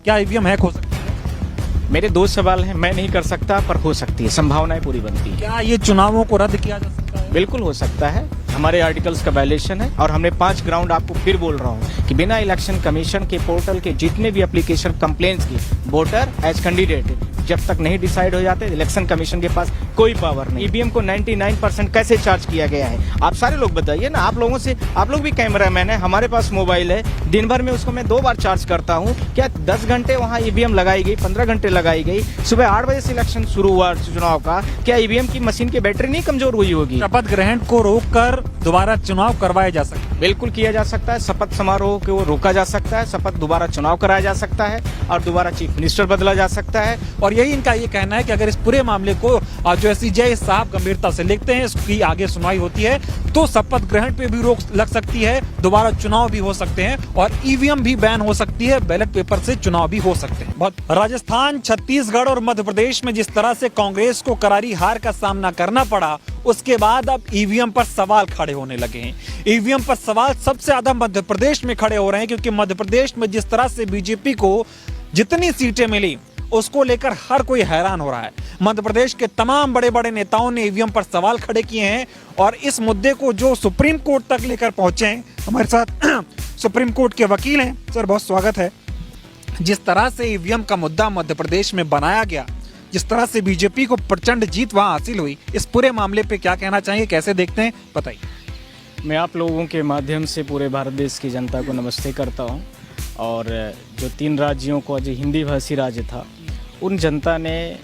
क्या EVM hack हो सकती है? मेरे दो सवाल हैं, मैं नहीं कर सकता पर हो सकती है, संभावनाएं पूरी बनती है। क्या ये चुनावों को रद्द किया जा सकता है? बिल्कुल हो सकता है, हमारे आर्टिकल्स का वायलेशन है और हमने 5 ग्राउंड आपको फिर बोल रहा हूँ कि बिना इलेक्शन कमीशन के पोर्टल के जितने भी एप्लीकेशन कंप्लेंट्स की वोटर एज कैंडिडेट जब तक नहीं डिसाइड हो जाते इलेक्शन कमीशन के पास कोई पावर नहीं। ईवीएम को 99% कैसे चार्ज किया गया है आप सारे लोग बताइए ना, आप लोगों से, आप लोग भी कैमरामैन है, हमारे पास मोबाइल है, दिन भर में उसको मैं 2 बार चार्ज करता हूँ। क्या 10 घंटे वहाँ ईवीएम लगाई गई, 15 घंटे लगाई गई, सुबह 8 बजे से इलेक्शन शुरू हुआ चुनाव का, क्या ईवीएम की मशीन की बैटरी नहीं कमजोर हुई होगी? शपथ ग्रहण को रोककर दोबारा चुनाव करवाया जा सकता है? बिल्कुल किया जा सकता है, शपथ समारोह को रोका जा सकता है, शपथ दोबारा चुनाव कराया जा सकता है और दोबारा चीफ मिनिस्टर बदला जा सकता है। और यही इनका ये कहना है कि अगर इस पूरे मामले को जो एससीजेआई साहब गंभीरता से देखते हैं, इसकी आगे सुनवाई होती है तो शपथ ग्रहण पे भी रोक लग सकती है, दोबारा चुनाव भी हो सकते हैं और ईवीएम भी बैन हो सकती है, बैलेट पेपर से चुनाव भी हो सकते हैं। बहुत राजस्थान, छत्तीसगढ़ और मध्य प्रदेश में जिस तरह से कांग्रेस को करारी हार का सामना करना पड़ा, उसके बाद अब ईवीएम पर सवाल खड़े होने लगे हैं। ईवीएम पर सवाल सबसे ज्यादा मध्य प्रदेश में खड़े हो रहे हैं क्योंकि मध्य प्रदेश में जिस तरह से बीजेपी को जितनी सीटें मिली उसको लेकर हर कोई हैरान हो रहा है। मध्य प्रदेश के तमाम बड़े बड़े नेताओं ने ईवीएम पर सवाल खड़े किए हैं और इस मुद्दे को जो सुप्रीम कोर्ट तक लेकर पहुंचे हैं। हमारे साथ सुप्रीम कोर्ट के वकील हैं, सर बहुत स्वागत है। जिस तरह से ईवीएम का मुद्दा मध्य प्रदेश में बनाया गया, जिस तरह से बीजेपी को प्रचंड जीत वहां हासिल हुई, इस पूरे मामले पे क्या कहना चाहिए, कैसे देखते हैं, बताइए। मैं आप लोगों के माध्यम से पूरे भारत देश की जनता को नमस्ते करता हूं और जो 3 राज्यों को जो हिंदी भाषी राज्य था उन जनता ने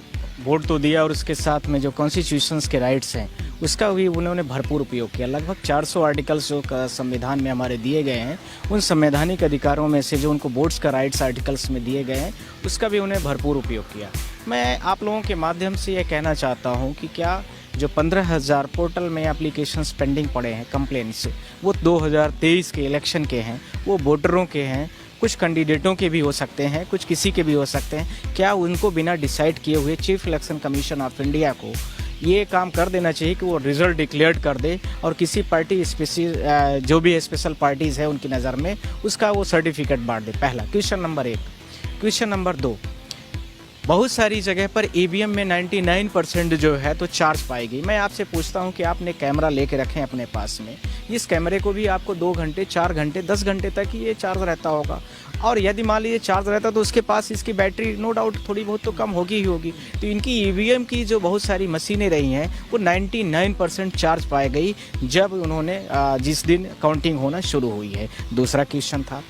वोट तो दिया और उसके साथ में जो कॉन्स्टिट्यूशंस के राइट्स हैं उसका भी उन्होंने भरपूर उपयोग किया। लगभग 400 आर्टिकल्स जो संविधान में हमारे दिए गए हैं, उन संवैधानिक अधिकारों में से जो उनको वोट्स का राइट्स आर्टिकल्स में दिए गए हैं उसका भी उन्हें भरपूर उपयोग किया। मैं आप लोगों के माध्यम से ये कहना चाहता हूँ कि क्या जो 15,000 पोर्टल में एप्लीकेशंस पेंडिंग पड़े हैं कंप्लेंट्स, वो 2023 के इलेक्शन के हैं, वो वोटरों के हैं, कुछ कैंडिडेटों के भी हो सकते हैं, कुछ किसी के भी हो सकते हैं। क्या उनको बिना डिसाइड किए हुए chief election commission of India को ये काम कर देना चाहिए कि वो रिजल्ट डिक्लेयर कर दे और किसी पार्टी जो भी स्पेशल पार्टीज़ है उनकी नज़र में उसका वो सर्टिफिकेट बांट दे? पहला क्वेश्चन नंबर 1। क्वेश्चन नंबर 2, बहुत सारी जगह पर ईवीएम में 99% जो है तो चार्ज पाएगी। मैं आपसे पूछता हूं कि आपने कैमरा लेके रखें अपने पास में, इस कैमरे को भी आपको 2 घंटे, 4 घंटे, 10 घंटे तक ही ये चार्ज रहता होगा और यदि मान लीजिए चार्ज रहता तो उसके पास इसकी बैटरी नो डाउट थोड़ी बहुत तो कम होगी ही होगी। तो इनकी ईवीएम की जो बहुत सारी मशीनें रही हैं वो 99% चार्ज पाई गई जब उन्होंने जिस दिन काउंटिंग होना शुरू हुई है। दूसरा क्वेश्चन था।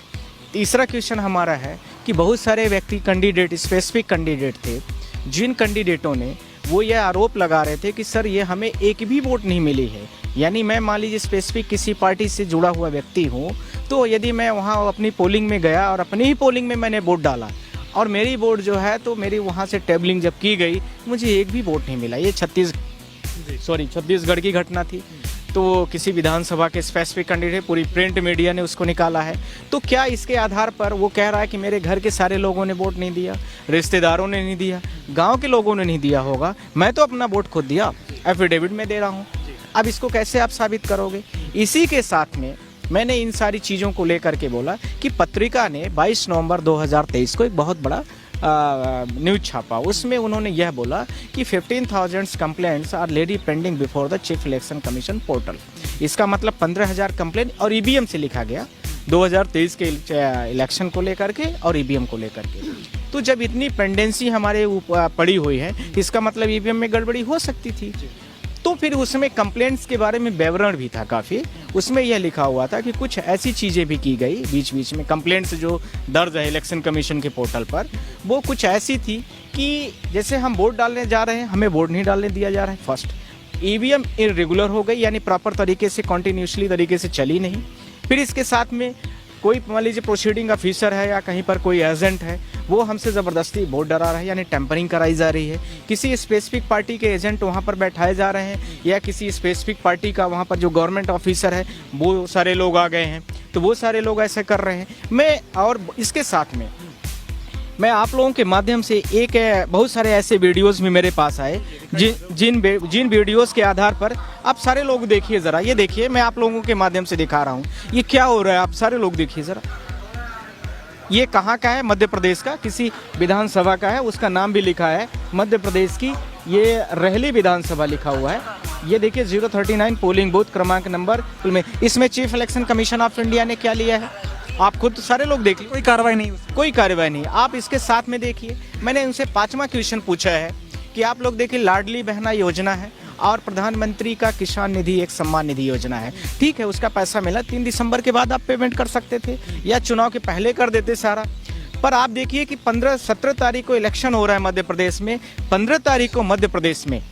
तीसरा क्वेश्चन हमारा है कि बहुत सारे व्यक्ति कैंडिडेट, स्पेसिफिक कैंडिडेट थे, जिन कैंडिडेटों ने वो ये आरोप लगा रहे थे कि सर ये हमें एक भी वोट नहीं मिली है। यानी मैं मान लीजिए स्पेसिफिक किसी पार्टी से जुड़ा हुआ व्यक्ति हूँ, तो यदि मैं वहाँ अपनी पोलिंग में गया और अपनी ही पोलिंग में मैंने वोट डाला और मेरी वोट जो है तो मेरी वहाँ से टेबलिंग जब की गई मुझे एक भी वोट नहीं मिला। ये छत्तीसगढ़ की घटना थी। तो किसी विधानसभा के स्पेसिफिक कैंडिडेट, पूरी प्रिंट मीडिया ने उसको निकाला है। तो क्या इसके आधार पर वो कह रहा है कि मेरे घर के सारे लोगों ने वोट नहीं दिया, रिश्तेदारों ने नहीं दिया, गांव के लोगों ने नहीं दिया होगा, मैं तो अपना वोट खुद दिया, एफिडेविट में दे रहा हूं। अब इसको कैसे आप साबित करोगे? इसी के साथ में मैंने इन सारी चीज़ों को लेकर के बोला कि पत्रिका ने 22 नवंबर 2023 को एक बहुत बड़ा न्यूज छापा। उसमें उन्होंने यह बोला कि 15,000 complaints are already pending before the chief election commission portal. इसका मतलब 15,000 कंप्लेंट और ईवीएम से लिखा गया 2023 के इलेक्शन को लेकर के और ईवीएम को लेकर के। तो जब इतनी पेंडेंसी हमारे पड़ी हुई है इसका मतलब ईवीएम में गड़बड़ी हो सकती थी। तो फिर उसमें कंप्लेंट्स के बारे में विवरण भी था काफ़ी। उसमें यह लिखा हुआ था कि कुछ ऐसी चीज़ें भी की गई बीच बीच में, कंप्लेंट्स जो दर्ज है इलेक्शन कमीशन के पोर्टल पर, वो कुछ ऐसी थी कि जैसे हम वोट डालने जा रहे हैं हमें वोट नहीं डालने दिया जा रहा है। फर्स्ट, ईवीएम इरेगुलर हो गई, यानी प्रॉपर तरीके से कॉन्टिन्यूसली तरीके से चली नहीं। फिर इसके साथ में कोई मान लीजिए प्रोसीडिंग ऑफिसर है या कहीं पर कोई एजेंट है, वो हमसे ज़बरदस्ती वोट डरा रहा है, यानी टेम्परिंग कराई जा रही है। किसी स्पेसिफिक पार्टी के एजेंट वहाँ पर बैठाए जा रहे हैं या किसी स्पेसिफिक पार्टी का वहाँ पर जो गवर्नमेंट ऑफिसर है वो सारे लोग आ गए हैं, तो वो सारे लोग ऐसे कर रहे हैं। और इसके साथ में मैं आप लोगों के माध्यम से बहुत सारे ऐसे वीडियोस भी मेरे पास आए जिन वीडियोस के आधार पर आप सारे लोग देखिए ज़रा, ये देखिए मैं आप लोगों के माध्यम से दिखा रहा हूँ ये क्या हो रहा है, आप सारे लोग देखिए ज़रा। ये कहाँ का है? मध्य प्रदेश का किसी विधानसभा का है, उसका नाम भी लिखा है मध्य प्रदेश की, ये रहली विधानसभा लिखा हुआ है। ये देखिए 039 पोलिंग बूथ क्रमांक नंबर में, इसमें chief election commission of India ने क्या लिया है, आप खुद सारे लोग देख लीजिए। कोई कार्रवाई नहीं हुई। कोई कार्रवाई नहीं। आप इसके साथ में देखिए, मैंने उनसे 5वां क्वेश्चन पूछा है कि आप लोग देखिए लाडली बहना योजना है और प्रधानमंत्री का किसान निधि एक सम्मान निधि योजना है, ठीक है, उसका पैसा मिला, 3 दिसंबर के बाद आप पेमेंट कर सकते थे या चुनाव के पहले कर देते सारा। पर आप देखिए कि 15-17 तारीख को इलेक्शन हो रहा है मध्य प्रदेश में, 15 तारीख को मध्य प्रदेश में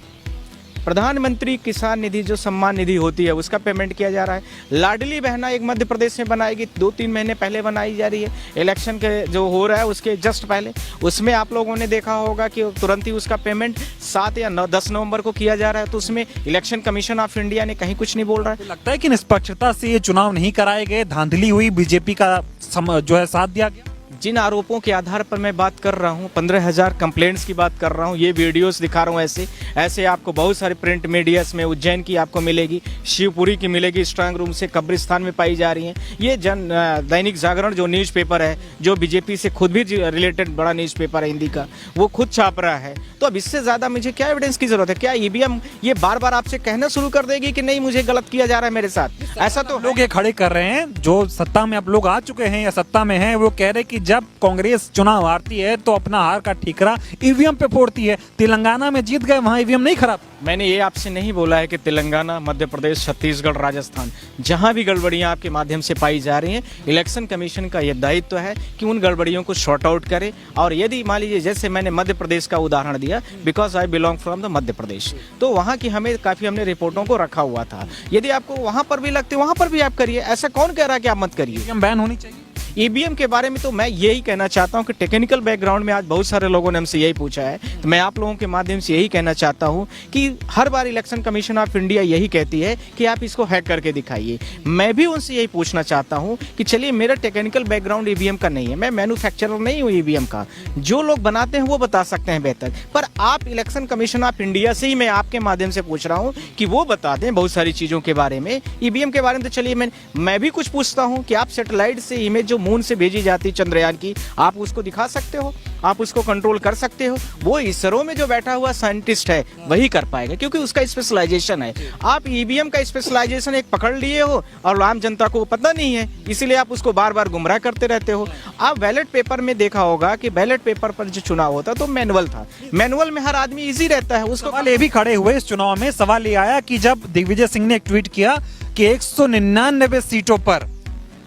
प्रधानमंत्री किसान निधि जो सम्मान निधि होती है उसका पेमेंट किया जा रहा है। लाडली बहना एक मध्य प्रदेश में बनाएगी, 2-3 महीने पहले बनाई जा रही है, इलेक्शन के जो हो रहा है उसके जस्ट पहले, उसमें आप लोगों ने देखा होगा कि तुरंत ही उसका पेमेंट 7 या 10 नवंबर को किया जा रहा है। तो उसमें इलेक्शन कमीशन ऑफ इंडिया ने कहीं कुछ नहीं बोल रहा है। लगता है कि निष्पक्षता से ये चुनाव नहीं कराए गए, धांधली हुई, बीजेपी का जो है साथ दिया गया। जिन आरोपों के आधार पर मैं बात कर रहा हूँ, 15,000 कंप्लेंट्स की बात कर रहा हूँ, ये वीडियोस दिखा रहा हूँ, ऐसे आपको बहुत सारे प्रिंट मीडियास में उज्जैन की आपको मिलेगी, शिवपुरी की मिलेगी, स्ट्रांग रूम से कब्रिस्तान में पाई जा रही हैं। ये दैनिक जागरण जो न्यूज़पेपर है, जो बीजेपी से खुद भी रिलेटेड बड़ा न्यूज़पेपर है हिंदी का, वो खुद छाप रहा है। तो अब इससे ज़्यादा मुझे क्या एविडेंस की जरूरत है? क्या ईवीएम ये बार बार आपसे कहना शुरू कर देगी कि नहीं मुझे गलत किया जा रहा है मेरे साथ? ऐसा तो लोग ये खड़े कर रहे हैं, जो सत्ता में अब लोग आ चुके हैं या सत्ता में हैं, वो कह रहे हैं कि जब कांग्रेस चुनाव हारती है तो अपना हार का ठीकरा ईवीएम पे फोड़ती है। तेलंगाना में जीत गए, वहां ईवीएम नहीं खराब। मैंने ये आपसे नहीं बोला है कि तेलंगाना, मध्य प्रदेश, छत्तीसगढ़, राजस्थान, जहां भी गड़बड़ियां आपके माध्यम से पाई जा रही हैं, इलेक्शन कमीशन का यह दायित्व है कि उन गड़बड़ियों को शॉर्ट आउट करे। और यदि मान लीजिए जैसे मैंने मध्य प्रदेश का उदाहरण दिया, because I belong from the Madhya Pradesh, तो वहाँ की हमें काफ़ी हमने रिपोर्टों को रखा हुआ था। यदि आपको वहाँ पर भी लगते वहाँ पर भी आप करिए, ऐसा कौन कह रहा है कि आप मत करिए? ईवीएम बैन होनी चाहिए। ईवीएम के बारे में तो मैं यही कहना चाहता हूं कि टेक्निकल बैकग्राउंड में आज बहुत सारे लोगों ने हमसे यही पूछा है, तो मैं आप लोगों के माध्यम से यही कहना चाहता हूं कि हर बार इलेक्शन कमीशन ऑफ इंडिया यही कहती है कि आप इसको हैक करके दिखाइए। मैं भी उनसे यही पूछना चाहता हूं कि चलिए, मेरा टेक्निकल बैकग्राउंड ईवीएम का नहीं है, मैं मैन्युफैक्चरर नहीं हूँ ईवीएम का, जो लोग बनाते हैं वो बता सकते हैं बेहतर। पर आप इलेक्शन कमीशन ऑफ इंडिया से ही मैं आपके माध्यम से पूछ रहा हूँ कि वो बता दें बहुत सारी चीज़ों के बारे में। ईवीएम के बारे में तो चलिए मैं भी कुछ पूछता हूँ कि आप सैटेलाइट से इमेज जो मून से भेजी जाती चंद्रयान की, आप उसको दिखा सकते हो, आप उसको कंट्रोल कर सकते हो? वो इसरो में जो बैठा हुआ साइंटिस्ट है वही कर पाएगा, क्योंकि उसका स्पेशलाइजेशन है। आप ईवीएम का स्पेशलाइजेशन एक पकड़ लिए हो और आम जनता को पता नहीं है, इसीलिए आप उसको बार बार गुमराह करते रहते हो। आप बैलेट पेपर में देखा होगा कि बैलेट पेपर पर जो चुनाव होता तो मैनुअल था, मैनुअल में हर आदमी इजी रहता है। उसको सवाल ये भी खड़े हुए इस चुनाव में, सवाल ये आया कि जब दिग्विजय सिंह ने एक ट्वीट किया कि 199 सीटों पर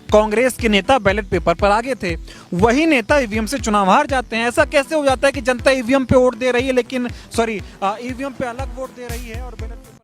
कांग्रेस के नेता बैलेट पेपर पर आगे थे, वही नेता ईवीएम से चुनाव हार जाते हैं। ऐसा कैसे हो जाता है कि जनता ईवीएम पे वोट दे रही है, लेकिन ईवीएम पे अलग वोट दे रही है और बैलेट